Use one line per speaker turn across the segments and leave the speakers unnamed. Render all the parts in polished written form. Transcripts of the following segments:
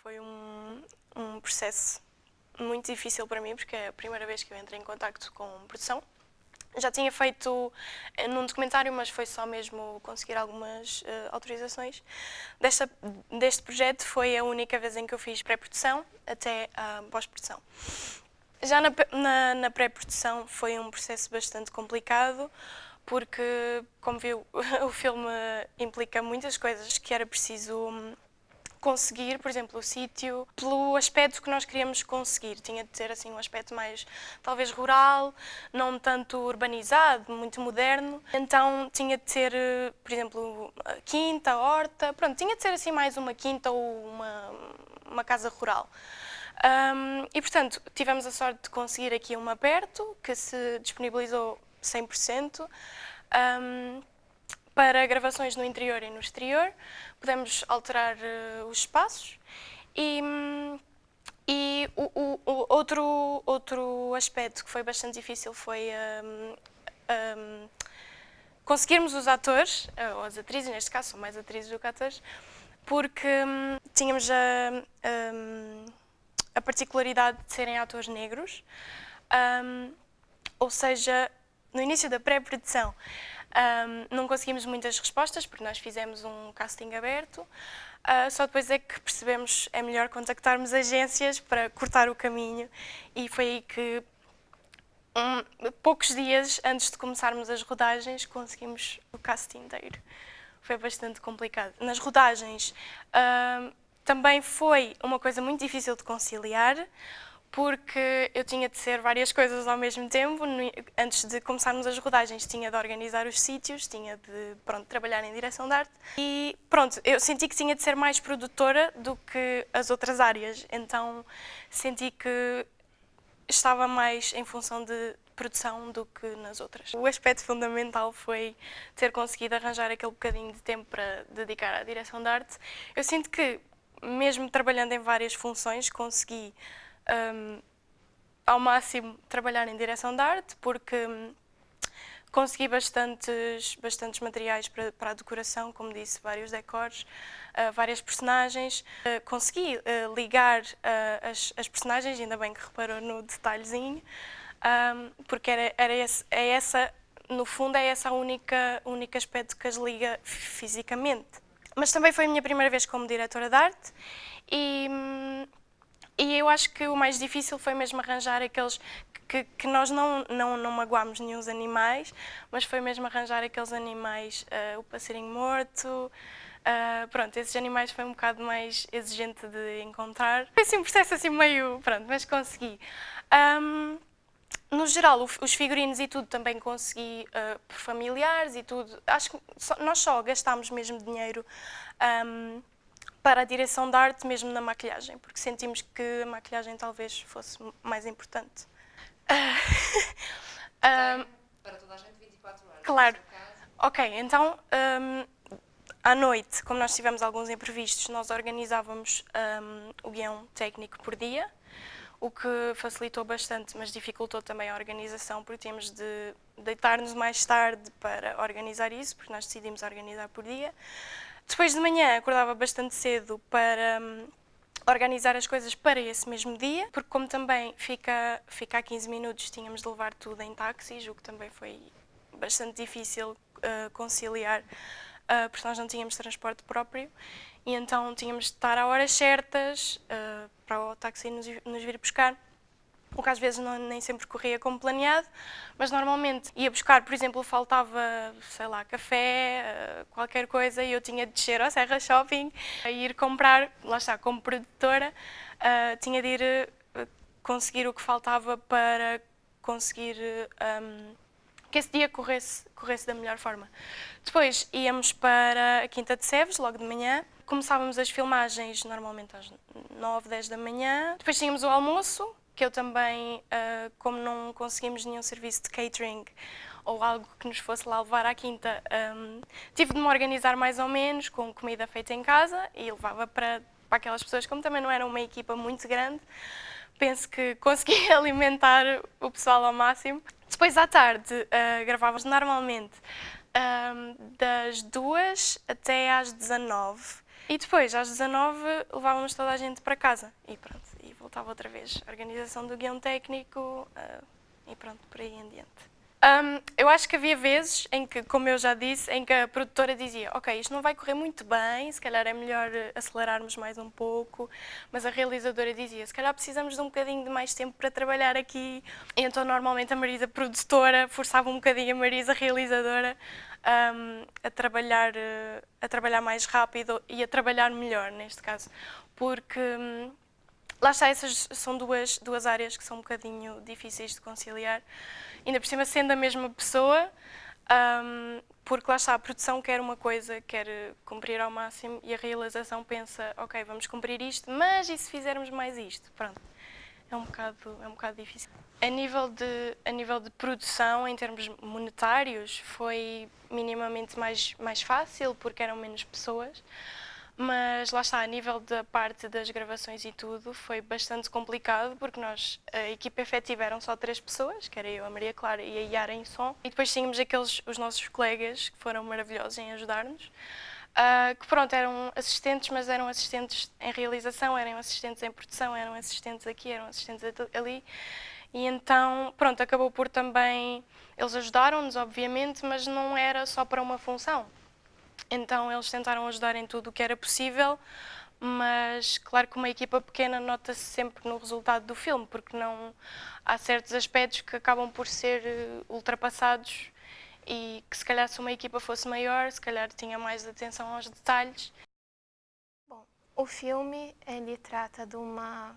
Foi um processo muito difícil para mim, porque é a primeira vez que eu entrei em contacto com produção. Já tinha feito num documentário, mas foi só mesmo conseguir algumas autorizações. Deste projeto foi a única vez em que eu fiz pré-produção até a pós-produção. Já na pré-produção foi um processo bastante complicado, porque, como viu, o filme implica muitas coisas que era preciso conseguir, por exemplo, o sítio, pelo aspecto que nós queríamos conseguir. Tinha de ter assim um aspecto mais, talvez, rural, não tanto urbanizado, muito moderno. Então tinha de ter, por exemplo, a quinta, a horta, pronto, tinha de ser assim mais uma quinta ou uma casa rural. E, portanto, tivemos a sorte de conseguir aqui uma perto, que se disponibilizou 100%. Para gravações no interior e no exterior, podemos alterar os espaços e outro aspecto que foi bastante difícil foi conseguirmos os atores, ou as atrizes, neste caso são mais atrizes do que atores, porque tínhamos a particularidade de serem atores negros, ou seja, no início da pré-produção, não conseguimos muitas respostas, porque nós fizemos um casting aberto, só depois é que percebemos é melhor contactarmos agências para cortar o caminho, e foi aí que, poucos dias antes de começarmos as rodagens, conseguimos o casting inteiro. Foi bastante complicado. Nas rodagens também foi uma coisa muito difícil de conciliar, porque eu tinha de ser várias coisas ao mesmo tempo. Antes de começarmos as rodagens, tinha de organizar os sítios, tinha de, trabalhar em direção de arte. E pronto, eu senti que tinha de ser mais produtora do que as outras áreas, então senti que estava mais em função de produção do que nas outras. O aspecto fundamental foi ter conseguido arranjar aquele bocadinho de tempo para dedicar à direção de arte. Eu sinto que, mesmo trabalhando em várias funções, consegui ao máximo trabalhar em direção de arte, porque consegui bastantes materiais para a decoração, como disse, vários decors, várias personagens. Consegui ligar as personagens, ainda bem que reparou no detalhezinho, porque no fundo, é esse o único aspecto que as liga fisicamente. Mas também foi a minha primeira vez como diretora de arte e eu acho que o mais difícil foi mesmo arranjar aqueles que nós não magoámos nenhum animais, mas foi mesmo arranjar aqueles animais, o passarinho morto, pronto, esses animais foi um bocado mais exigente de encontrar. Foi assim um processo assim meio, pronto, mas consegui. No geral, os figurinos e tudo também consegui por familiares e tudo. Acho que nós só gastámos mesmo dinheiro para a direção de arte, mesmo na maquilhagem, porque sentimos que a maquilhagem talvez fosse mais importante.
Para toda a gente 24 horas.
Claro. Ok, então, à noite, como nós tivemos alguns imprevistos, nós organizávamos o guião técnico por dia, o que facilitou bastante, mas dificultou também a organização, porque tínhamos de deitar-nos mais tarde para organizar isso, porque nós decidimos organizar por dia. Depois de manhã acordava bastante cedo para organizar as coisas para esse mesmo dia, porque como também fica a 15 minutos, tínhamos de levar tudo em táxis, o que também foi bastante difícil conciliar, porque nós não tínhamos transporte próprio, e então tínhamos de estar a horas certas para o táxi nos vir buscar. O que às vezes nem sempre corria como planeado, mas normalmente ia buscar, por exemplo, faltava, sei lá, café, qualquer coisa, e eu tinha de descer ao Serra Shopping e ir comprar, lá está, como produtora, tinha de ir conseguir o que faltava para conseguir que esse dia corresse da melhor forma. Depois íamos para a Quinta de Seves, logo de manhã. Começávamos as filmagens normalmente às 9, 10 da manhã. Depois tínhamos o almoço, que eu também, como não conseguimos nenhum serviço de catering ou algo que nos fosse lá levar à quinta, tive de me organizar mais ou menos com comida feita em casa e levava para aquelas pessoas, como também não era uma equipa muito grande, penso que consegui alimentar o pessoal ao máximo. Depois à tarde gravávamos normalmente das 2 até às 19. E depois, às 19, levávamos toda a gente para casa. E pronto, e voltava outra vez a organização do guião técnico e pronto, por aí em diante. Eu acho que havia vezes em que, como eu já disse, em que a produtora dizia: ok, isto não vai correr muito bem, se calhar é melhor acelerarmos mais um pouco, mas a realizadora dizia: se calhar precisamos de um bocadinho de mais tempo para trabalhar aqui. E então normalmente a Marisa produtora forçava um bocadinho a Marisa realizadora a trabalhar mais rápido e a trabalhar melhor neste caso, porque lá está, essas são duas áreas que são um bocadinho difíceis de conciliar, ainda por cima sendo a mesma pessoa, porque lá está, a produção quer uma coisa, quer cumprir ao máximo e a realização pensa: ok, vamos cumprir isto, mas e se fizermos mais isto? Pronto, é um bocado difícil. A nível de produção, em termos monetários, foi minimamente mais fácil, porque eram menos pessoas. Mas lá está, a nível da parte das gravações e tudo, foi bastante complicado, porque a equipa efetiva eram só 3 pessoas, que era eu, a Maria Clara e a Yara em som, e depois tínhamos os nossos colegas, que foram maravilhosos em ajudar-nos, que pronto, eram assistentes, mas eram assistentes em realização, eram assistentes em produção, eram assistentes aqui, eram assistentes ali, e então, pronto, acabou por também, eles ajudaram-nos, obviamente, mas não era só para uma função. Então eles tentaram ajudar em tudo o que era possível, mas claro que uma equipa pequena nota-se sempre no resultado do filme, porque não há certos aspectos que acabam por ser ultrapassados e que se calhar se uma equipa fosse maior, se calhar tinha mais atenção aos detalhes.
Bom, o filme ele trata de uma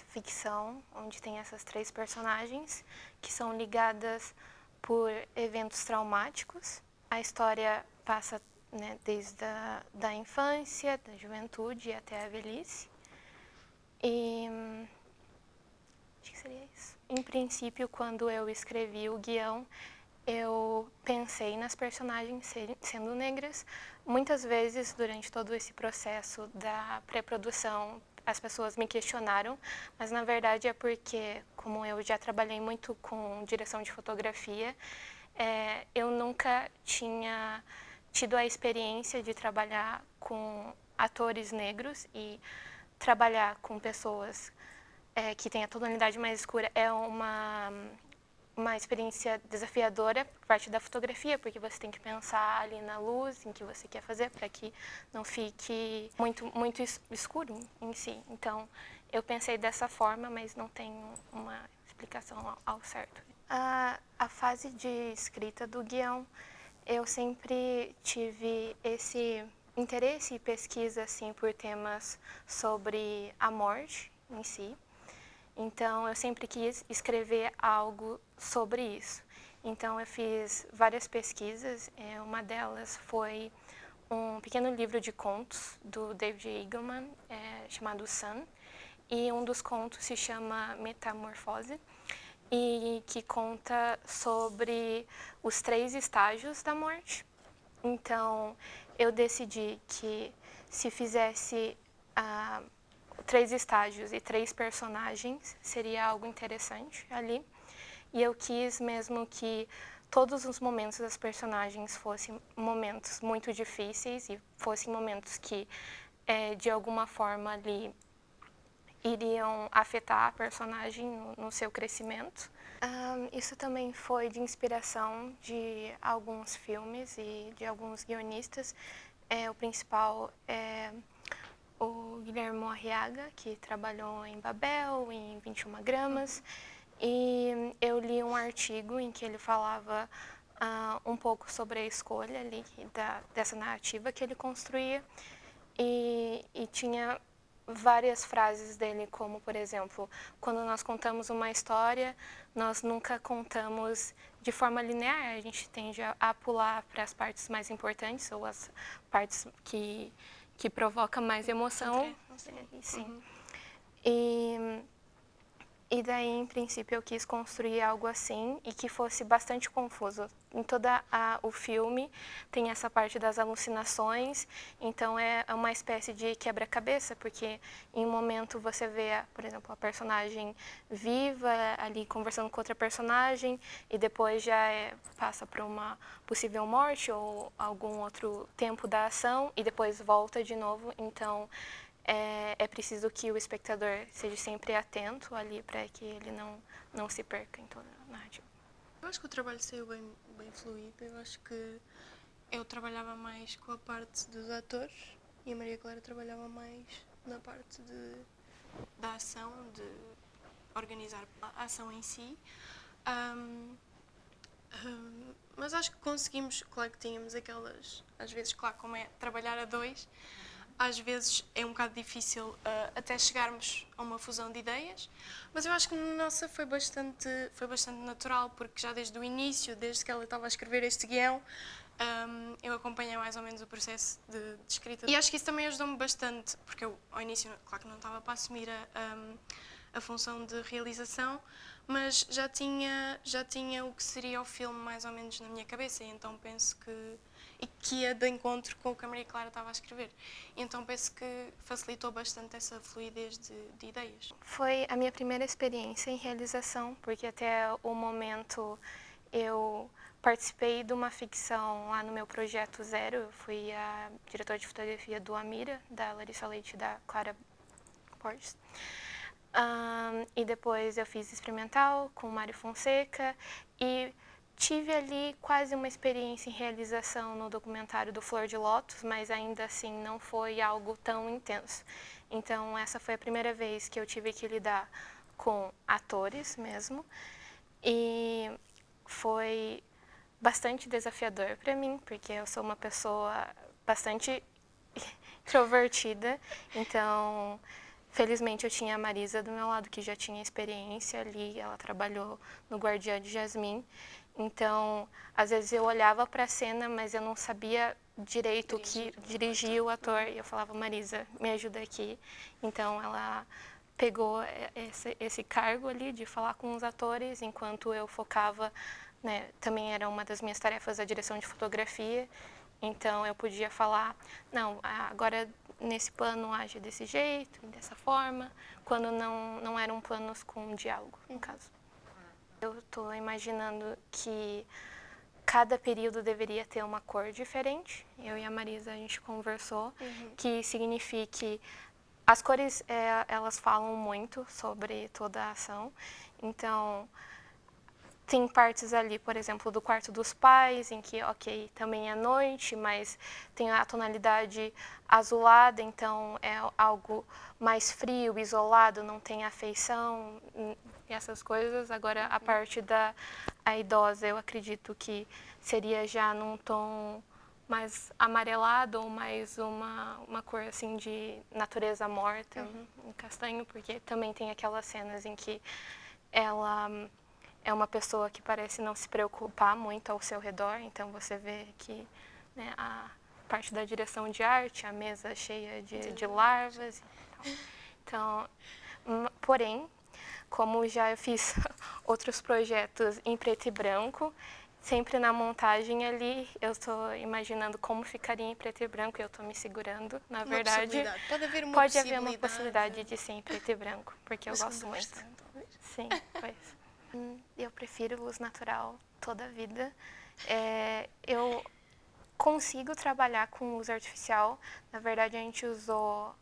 ficção onde tem essas 3 personagens que são ligadas por eventos traumáticos. A história passa desde da infância, da juventude até a velhice. E acho que seria isso. Em princípio, quando eu escrevi o guião, eu pensei nas personagens sendo negras. Muitas vezes, durante todo esse processo da pré-produção, as pessoas me questionaram, mas na verdade é porque, como eu já trabalhei muito com direção de fotografia, eu nunca tinha tido a experiência de trabalhar com atores negros, e trabalhar com pessoas que têm a tonalidade mais escura é uma experiência desafiadora por parte da fotografia, porque você tem que pensar ali na luz em que você quer fazer para que não fique muito escuro em si. Então, eu pensei dessa forma, mas não tenho uma explicação ao certo. A fase de escrita do guião, eu sempre tive esse interesse e pesquisa assim, por temas sobre a morte em si. Então, eu sempre quis escrever algo sobre isso. Então, eu fiz várias pesquisas. Uma delas foi um pequeno livro de contos do David Eagleman, chamado Sun. E um dos contos se chama Metamorfose, e que conta sobre os 3 estágios da morte. Então, eu decidi que se fizesse 3 estágios e 3 personagens, seria algo interessante ali. E eu quis mesmo que todos os momentos das personagens fossem momentos muito difíceis e fossem momentos que, de alguma forma, ali iriam afetar a personagem no seu crescimento. Isso também foi de inspiração de alguns filmes e de alguns guionistas. O principal é o Guillermo Arriaga, que trabalhou em Babel, em 21 gramas, e eu li um artigo em que ele falava um pouco sobre a escolha ali dessa narrativa que ele construía, e tinha várias frases dele, como, por exemplo, quando nós contamos uma história, nós nunca contamos de forma linear, a gente tende a pular para as partes mais importantes ou as partes que provoca mais emoção.
Sim.
Sim. E E daí, em princípio, eu quis construir algo assim e que fosse bastante confuso. Em todo o filme tem essa parte das alucinações, então é uma espécie de quebra-cabeça, porque em um momento você vê, por exemplo, a personagem viva ali conversando com outra personagem e depois já passa para uma possível morte ou algum outro tempo da ação e depois volta de novo. Então, é preciso que o espectador seja sempre atento ali para que ele não se perca em toda a narrativa.
Eu acho que o trabalho saiu bem fluido. Eu acho que eu trabalhava mais com a parte dos atores e a Maria Clara trabalhava mais na parte da ação, de organizar a ação em si. Mas acho que conseguimos, claro que tínhamos aquelas, às vezes, claro, como é trabalhar a dois, às vezes é um bocado difícil até chegarmos a uma fusão de ideias, mas eu acho que na nossa foi bastante natural, porque já desde o início, desde que ela estava a escrever este guião, eu acompanhei mais ou menos o processo de escrita. E acho que isso também ajudou-me bastante, porque eu ao início, claro que não estava para assumir a função de realização, mas já tinha o que seria o filme mais ou menos na minha cabeça, e então penso que ia de encontro com o que a Maria Clara estava a escrever. E então penso que facilitou bastante essa fluidez de ideias.
Foi a minha primeira experiência em realização, porque até o momento eu participei de uma ficção lá no meu projeto Zero. Eu fui a diretora de fotografia do Amira, da Larissa Leite e da Clara Borges. E depois eu fiz experimental com o Mário Fonseca e tive ali quase uma experiência em realização no documentário do Flor de Lótus, mas ainda assim não foi algo tão intenso. Então essa foi a primeira vez que eu tive que lidar com atores mesmo e foi bastante desafiador para mim, porque eu sou uma pessoa bastante introvertida, então felizmente eu tinha a Marisa do meu lado, que já tinha experiência ali, ela trabalhou no Guardiã de Jasmim. Então, às vezes eu olhava para a cena, mas eu não sabia direito o que dirigir o ator. E eu falava, Marisa, me ajuda aqui. Então, ela pegou esse cargo ali de falar com os atores, enquanto eu focava, né, também era uma das minhas tarefas a direção de fotografia. Então, eu podia falar, não, agora nesse plano age desse jeito, dessa forma, quando não eram planos com diálogo, no caso. Eu estou imaginando que cada período deveria ter uma cor diferente. Eu e a Marisa, a gente conversou, que signifique... As cores, elas falam muito sobre toda a ação. Então, tem partes ali, por exemplo, do quarto dos pais, em que, ok, também é noite, mas tem a tonalidade azulada, então é algo mais frio, isolado, não tem afeição e essas coisas. Agora, a parte da idosa, eu acredito que seria já num tom mais amarelado ou mais uma cor assim de natureza morta, um castanho, porque também tem aquelas cenas em que ela é uma pessoa que parece não se preocupar muito ao seu redor, então você vê que, né, a parte da direção de arte, a mesa cheia de larvas e tal. Então, porém, como já eu fiz outros projetos em preto e branco, sempre na montagem ali, eu estou imaginando como ficaria em preto e branco, eu estou me segurando, na verdade.
Pode
haver uma possibilidade de ser em preto e branco, porque eu gosto muito. Sim, pois. Eu prefiro luz natural toda a vida. Eu consigo trabalhar com luz artificial. Na verdade, a gente usou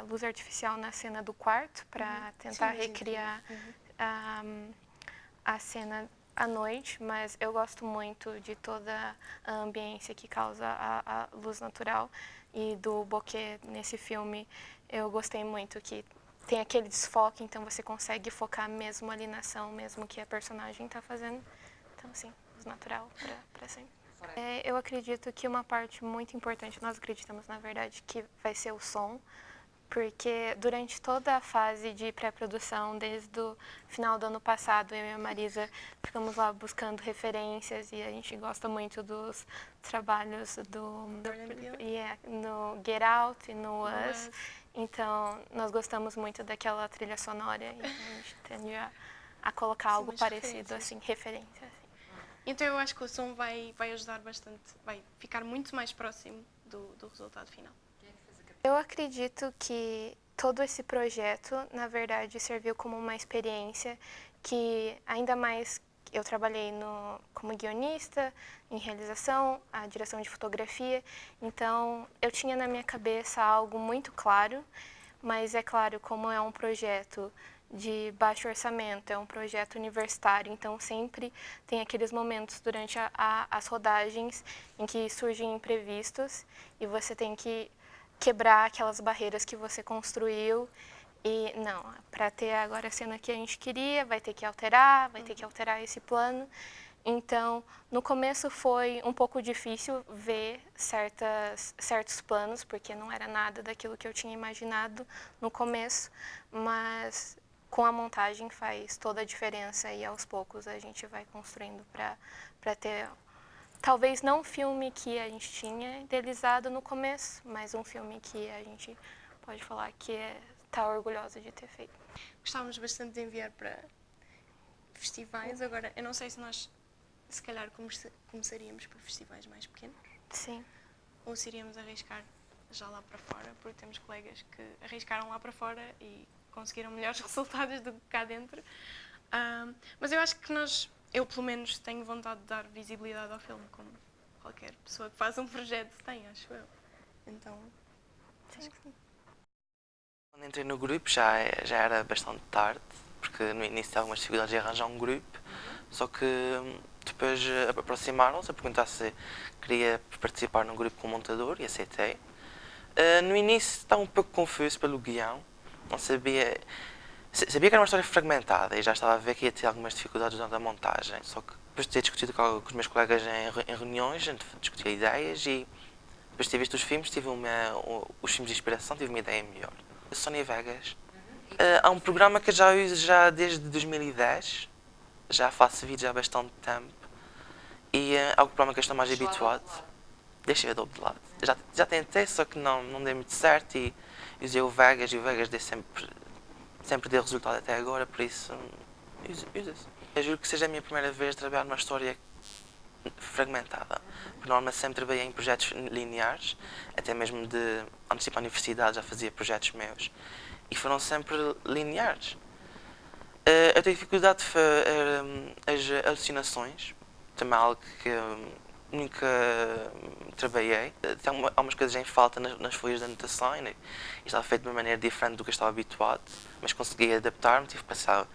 luz artificial na cena do quarto para tentar recriar a cena à noite, mas eu gosto muito de toda a ambiência que causa a luz natural. E do bokeh nesse filme, eu gostei muito que tem aquele desfoque, então você consegue focar mesmo ali na ação, mesmo que a personagem está fazendo. Então, sim, luz natural para sempre. Eu acredito que uma parte muito importante, nós acreditamos, na verdade, que vai ser o som, porque durante toda a fase de pré-produção, desde o final do ano passado, eu e a Marisa ficamos lá buscando referências e a gente gosta muito dos trabalhos no Get Out e no Us. Então, nós gostamos muito daquela trilha sonora e a gente tende a colocar algo
umas
parecido,
referências.
assim, referência. Assim.
Então eu acho que o som vai ajudar bastante, vai ficar muito mais próximo do resultado final.
Eu acredito que todo esse projeto, na verdade, serviu como uma experiência que, ainda mais, eu trabalhei como guionista, em realização, a direção de fotografia, então eu tinha na minha cabeça algo muito claro, mas é claro, como é um projeto de baixo orçamento, é um projeto universitário, então sempre tem aqueles momentos durante as rodagens em que surgem imprevistos e você tem que quebrar aquelas barreiras que você construiu e não, para ter agora a cena que a gente queria, vai ter que alterar esse plano. Então, no começo foi um pouco difícil ver certos planos, porque não era nada daquilo que eu tinha imaginado no começo, mas com a montagem faz toda a diferença e aos poucos a gente vai construindo para ter, talvez não um filme que a gente tinha idealizado no começo, mas um filme que a gente pode falar que está orgulhosa de ter feito.
Gostávamos bastante de enviar para festivais, agora eu não sei se nós se calhar começaríamos por festivais mais pequenos
Sim.
ou se iríamos arriscar já lá para fora, porque temos colegas que arriscaram lá para fora e conseguiram melhores resultados do que cá dentro. Mas eu acho que eu pelo menos tenho vontade de dar visibilidade ao filme, como qualquer pessoa que faz um projeto tem, acho eu. Então, acho que sim.
Quando entrei no grupo já era bastante tarde, porque no início tinha algumas dificuldades de arranjar um grupo, só que depois aproximaram-se a perguntar se queria participar num grupo com um montador e aceitei. No início estava um pouco confuso pelo guião, não sabia que era uma história fragmentada e já estava a ver que ia ter algumas dificuldades durante a montagem, só que depois de ter discutido com os meus colegas em reuniões, a gente discutia ideias e depois de ter visto os filmes, os filmes de inspiração, tive uma ideia melhor. Sónia Vegas. Há um programa que eu já uso já desde 2010, já faço vídeos há bastante tempo e é um programa que eu estou mais habituado. Deixa eu ver do outro lado. Já tentei, só que não deu muito certo e usei o Vegas e o Vegas sempre deu resultado até agora, por isso usa-se. Eu juro que seja a minha primeira vez a trabalhar numa história fragmentada. Por norma sempre trabalhei em projetos lineares, até mesmo antes de ir para a universidade já fazia projetos meus e foram sempre lineares. Eu tenho dificuldade as alucinações, também é algo que nunca trabalhei. Tem algumas coisas em falta nas folhas de anotação e estava feito de uma maneira diferente do que eu estava habituado, mas consegui adaptar-me, tive que passar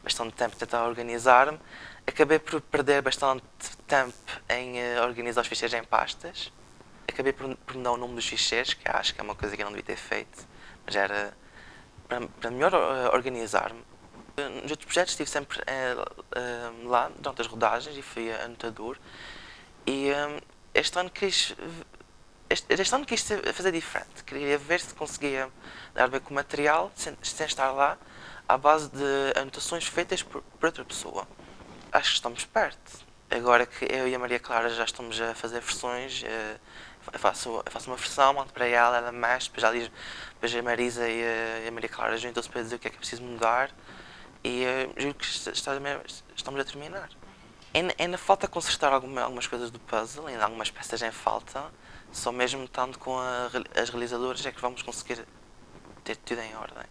bastante tempo a tentar organizar-me. Acabei por perder bastante tempo em organizar os ficheiros em pastas. Acabei por mudar o nome dos ficheiros, que acho que é uma coisa que eu não devia ter feito, mas era para melhor organizar-me. Nos outros projetos estive sempre lá durante as rodagens e fui anotador. E este ano quis fazer diferente. Queria ver se conseguia dar bem com o material, sem estar lá, à base de anotações feitas por outra pessoa. Acho que estamos perto. Agora que eu e a Maria Clara já estamos a fazer versões, eu faço uma versão, mando para ela mexe, depois a Marisa e a Maria Clara juntam-se para dizer o que é preciso mudar e juro que estamos a terminar. Ainda falta consertar algumas coisas do puzzle, ainda há algumas peças em falta, só mesmo estando com as realizadoras é que vamos conseguir ter tudo em ordem.